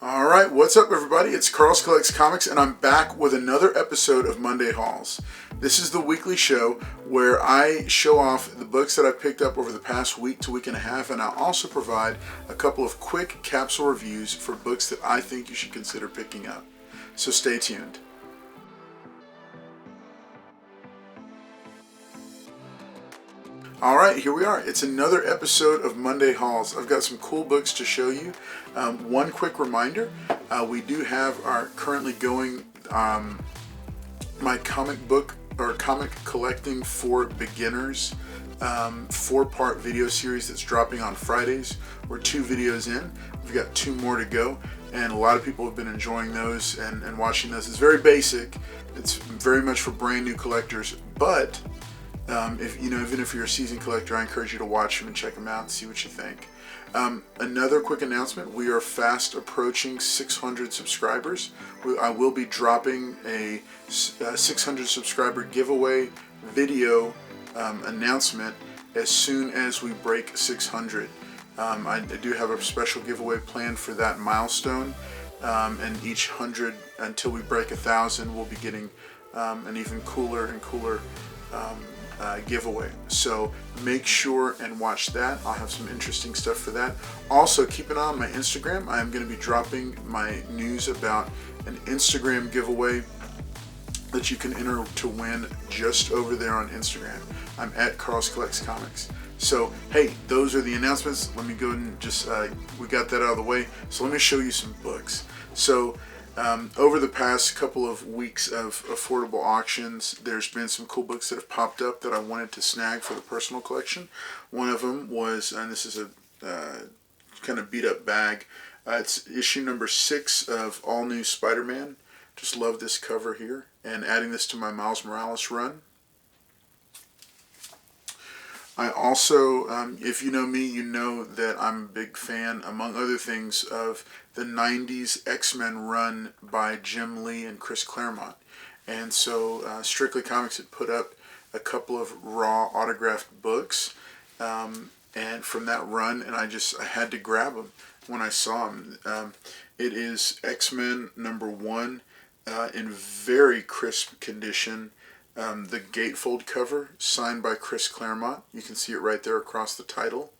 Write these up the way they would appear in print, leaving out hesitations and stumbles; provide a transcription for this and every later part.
All right, what's up, everybody? It's Carl's Collects Comics, and I'm back with another episode of Monday Hauls. This is the weekly show where I show off the books that I picked up over the past week to week and a half, and I also provide a couple of quick capsule reviews for books that I think you should consider picking up. So stay tuned. All right, here we are. It's another episode of Monday Hauls. I've got some cool books to show you. One quick reminder, we do have our currently going my comic book or comic collecting for beginners 4-part video series that's dropping on Fridays. We're 2 videos in. We've got 2 more to go, and a lot of people have been enjoying those and watching those. It's very basic. It's very much for brand new collectors, but even if you're a seasoned collector, I encourage you to watch them and check them out and see what you think. Another quick announcement, we are fast approaching 600 subscribers. I will be dropping a 600 subscriber giveaway video announcement as soon as we break 600. I do have a special giveaway planned for that milestone, and each 100 until we break 1,000 we'll be getting an even cooler and cooler giveaway. So make sure and watch that. I'll have some interesting stuff for that. Also, keep an eye on my Instagram. I'm going to be dropping my news about an Instagram giveaway that you can enter to win just over there on Instagram. I'm at Carl's Collects Comics. So, hey, those are the announcements. Let me go and just, we got that out of the way. So let me show you some books. So, over the past couple of weeks of affordable auctions, there's been some cool books that have popped up that I wanted to snag for the personal collection. One of them was, and this is a kind of beat up bag, it's issue number 6 of All New Spider-Man. Just love this cover here, and adding this to my Miles Morales run. I also, if you know me, you know that I'm a big fan, among other things, of the 90s X-Men run by Jim Lee and Chris Claremont. And so Strictly Comics had put up a couple of raw autographed books and from that run, and I had to grab them when I saw them. It is X-Men number 1 in very crisp condition. The gatefold cover, signed by Chris Claremont. You can see it right there across the title.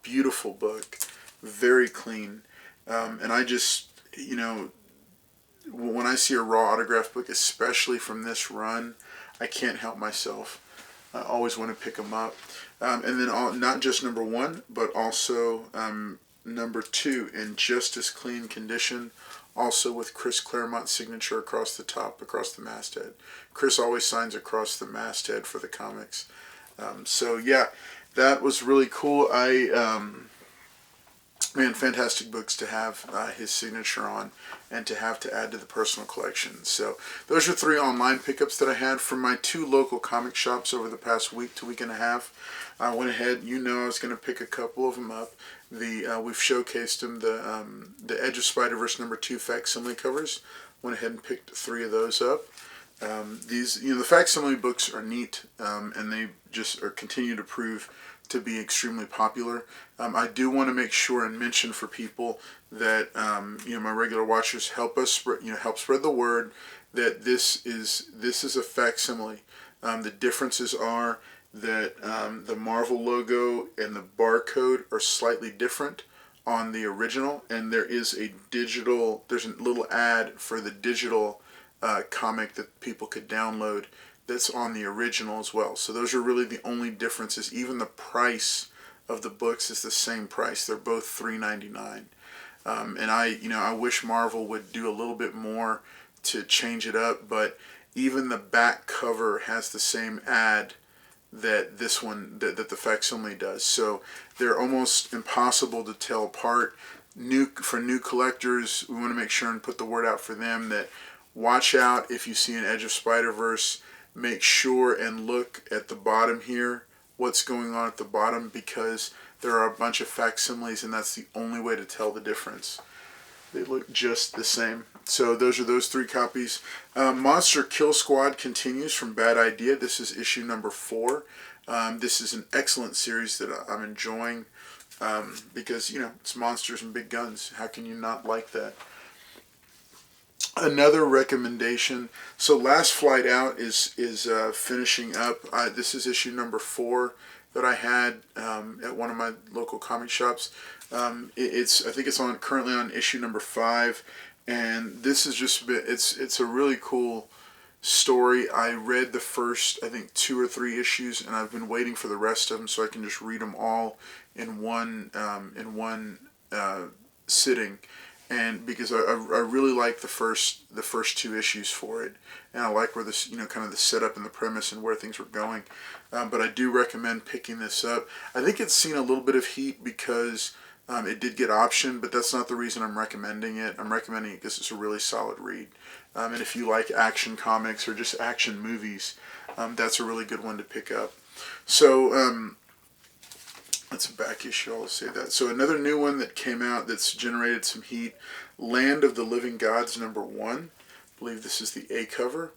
Beautiful book. Very clean. And I just, when I see a raw autograph book, especially from this run, I can't help myself. I always want to pick them up. And then not just number 1, but also number 2 in just as clean condition. Also with Chris Claremont's signature across the top, across the masthead. Chris always signs across the masthead for the comics. So yeah, that was really cool. Man, fantastic books to have his signature on and to have to add to the personal collection. So those are 3 online pickups that I had from my 2 local comic shops over the past week to week and a half. I went ahead, I was going to pick a couple of them up. We've showcased them, the Edge of Spider-Verse number 2 facsimile covers. Went ahead and picked 3 of those up. The facsimile books are neat, and they just continue to prove to be extremely popular. I do want to make sure and mention for people that my regular watchers help spread the word that this is a facsimile. The differences are that the Marvel logo and the barcode are slightly different on the original, and there's a little ad for the digital comic that people could download that's on the original as well. So those are really the only differences. Even the price of the books is the same price. They're both $3.99. And I wish Marvel would do a little bit more to change it up, but even the back cover has the same ad that this one, that the facsimile does. So they're almost impossible to tell apart. For new collectors, we want to make sure and put the word out for them that watch out if you see an Edge of Spider-Verse. Make sure and look at the bottom here, what's going on at the bottom, because there are a bunch of facsimiles, and that's the only way to tell the difference. They look just the same. So those are those 3 copies. Monster Kill Squad continues from Bad Idea. This is issue number 4. This is an excellent series that I'm enjoying. because, it's monsters and big guns. How can you not like that? Another recommendation. So Last Flight Out is finishing up. This is issue number 4 that I had at one of my local comic shops. I think it's currently on issue number 5, and this is just it's a really cool story. I read the first, I think, 2 or 3 issues, and I've been waiting for the rest of them so I can just read them all in one sitting. And because I really like the first 2 issues for it, and I like where this, kind of the setup and the premise and where things were going. But I do recommend picking this up. I think it's seen a little bit of heat because it did get optioned, but that's not the reason I'm recommending it. I'm recommending it because it's a really solid read. And if you like action comics or just action movies, that's a really good one to pick up. So that's a back issue, I'll say that. So another new one that came out that's generated some heat, Land of the Living Gods #1. I believe this is the A cover.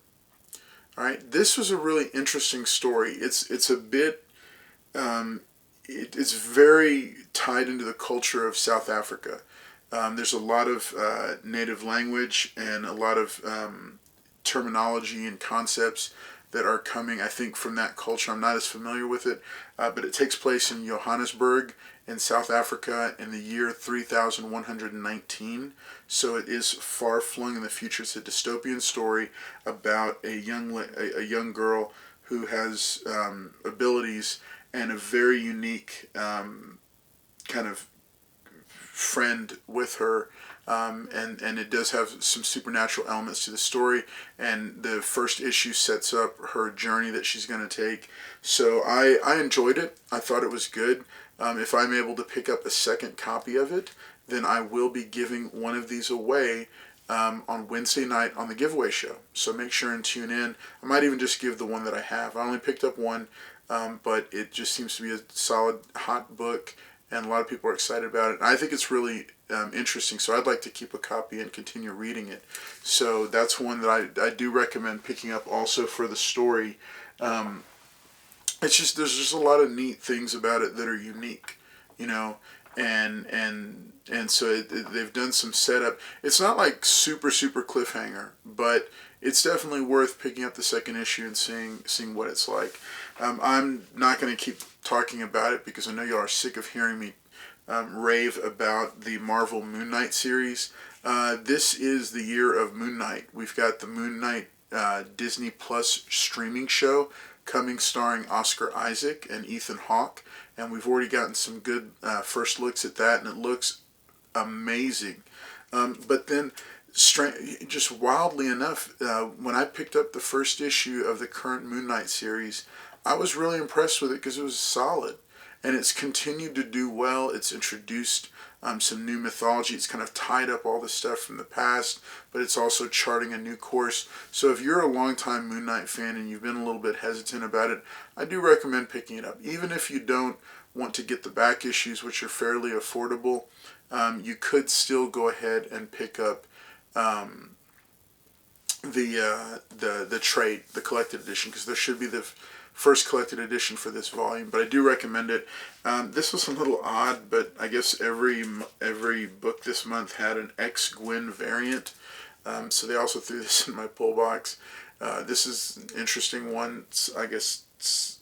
All right, this was a really interesting story. It's a bit, it's very tied into the culture of South Africa. There's a lot of native language and a lot of terminology and concepts that are coming, I think, from that culture. I'm not as familiar with it, but it takes place in Johannesburg in South Africa in the year 3119. So it is far flung in the future. It's a dystopian story about a young girl who has abilities and a very unique kind of friend with her. And it does have some supernatural elements to the story, and the first issue sets up her journey that she's going to take. So I enjoyed it. I thought it was good. If I'm able to pick up a second copy of it, then I will be giving one of these away on Wednesday night on the giveaway show. So make sure and tune in. I might even just give the one that I have. I only picked up one, but it just seems to be a solid, hot book, and a lot of people are excited about it. And I think it's really interesting, so I'd like to keep a copy and continue reading it. So that's one that I do recommend picking up also for the story. It's just, there's just a lot of neat things about it that are unique, and so they've done some setup. It's not like super cliffhanger, but it's definitely worth picking up the second issue and seeing what it's like. I'm not going to keep talking about it because I know y'all are sick of hearing me rave about the Marvel Moon Knight series. This is the year of Moon Knight. We've got the Moon Knight Disney Plus streaming show coming, starring Oscar Isaac and Ethan Hawke, and we've already gotten some good first looks at that, and it looks amazing. But then, just wildly enough, when I picked up the first issue of the current Moon Knight series, I was really impressed with it because it was solid. And it's continued to do well. It's introduced some new mythology. It's kind of tied up all the stuff from the past, but it's also charting a new course. So if you're a longtime Moon Knight fan and you've been a little bit hesitant about it, I do recommend picking it up. Even if you don't want to get the back issues, which are fairly affordable, you could still go ahead and pick up the trade, the collected edition, because there should be the first collected edition for this volume, but I do recommend it. This was a little odd, but I guess every book this month had an ex-Gwen variant, so they also threw this in my pull box. This is an interesting one. I guess it's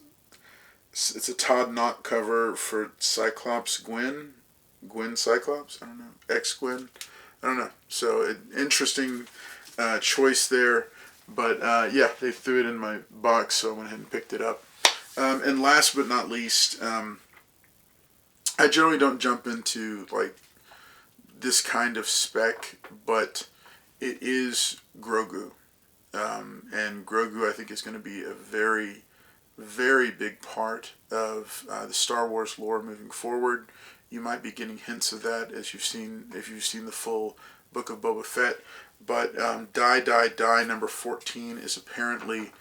a Todd Knott cover for Cyclops Gwen Cyclops, I don't know, ex-Gwen, I don't know. So an interesting choice there. But yeah, they threw it in my box, so I went ahead and picked it up. And last but not least, I generally don't jump into like this kind of spec, but it is Grogu. And Grogu, I think, is going to be a very, very big part of the Star Wars lore moving forward. You might be getting hints of that as if you've seen the full Book of Boba Fett. But Die #14 is apparently,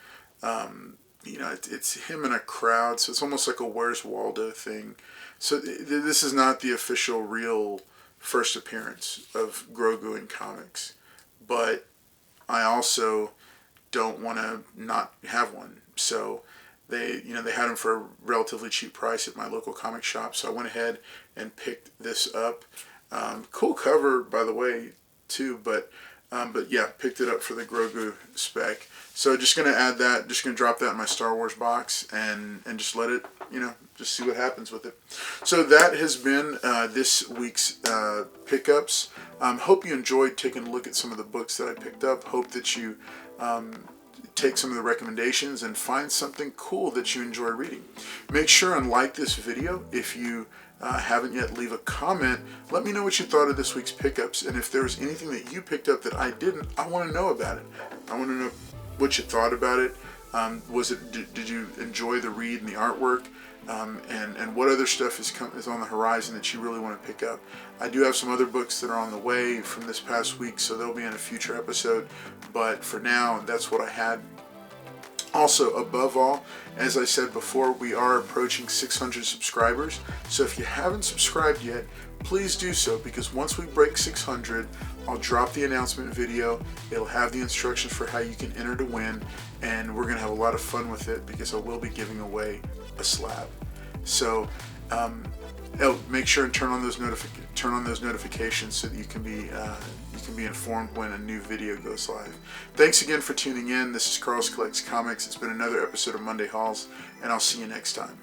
it's him in a crowd, so it's almost like a Where's Waldo thing. So this is not the official, real first appearance of Grogu in comics. But I also don't want to not have one. So they had them for a relatively cheap price at my local comic shop, so I went ahead and picked this up. Cool cover, by the way, too, but yeah, picked it up for the Grogu spec. So just going to add that, just going to drop that in my Star Wars box and just let it, just see what happens with it. So that has been this week's pickups. Hope you enjoyed taking a look at some of the books that I picked up. Hope that you take some of the recommendations and find something cool that you enjoy reading. Make sure and like this video. If you haven't yet, leave a comment. Let me know what you thought of this week's pickups, and if there's anything that you picked up that I didn't, I want to know about it. I want to know what you thought about it. Did you enjoy the read and the artwork? And what other stuff is on the horizon that you really want to pick up? I do have some other books that are on the way from this past week, so they'll be in a future episode. But for now, that's what I had. Also, above all, as I said before, we are approaching 600 subscribers. So if you haven't subscribed yet, please do so, because once we break 600, I'll drop the announcement video. It'll have the instructions for how you can enter to win, and we're going to have a lot of fun with it because I will be giving away a slab. So make sure and turn on those notifications so that you can be informed when a new video goes live. Thanks again for tuning in. This is Carl's Collects Comics. It's been another episode of Monday Hauls, and I'll see you next time.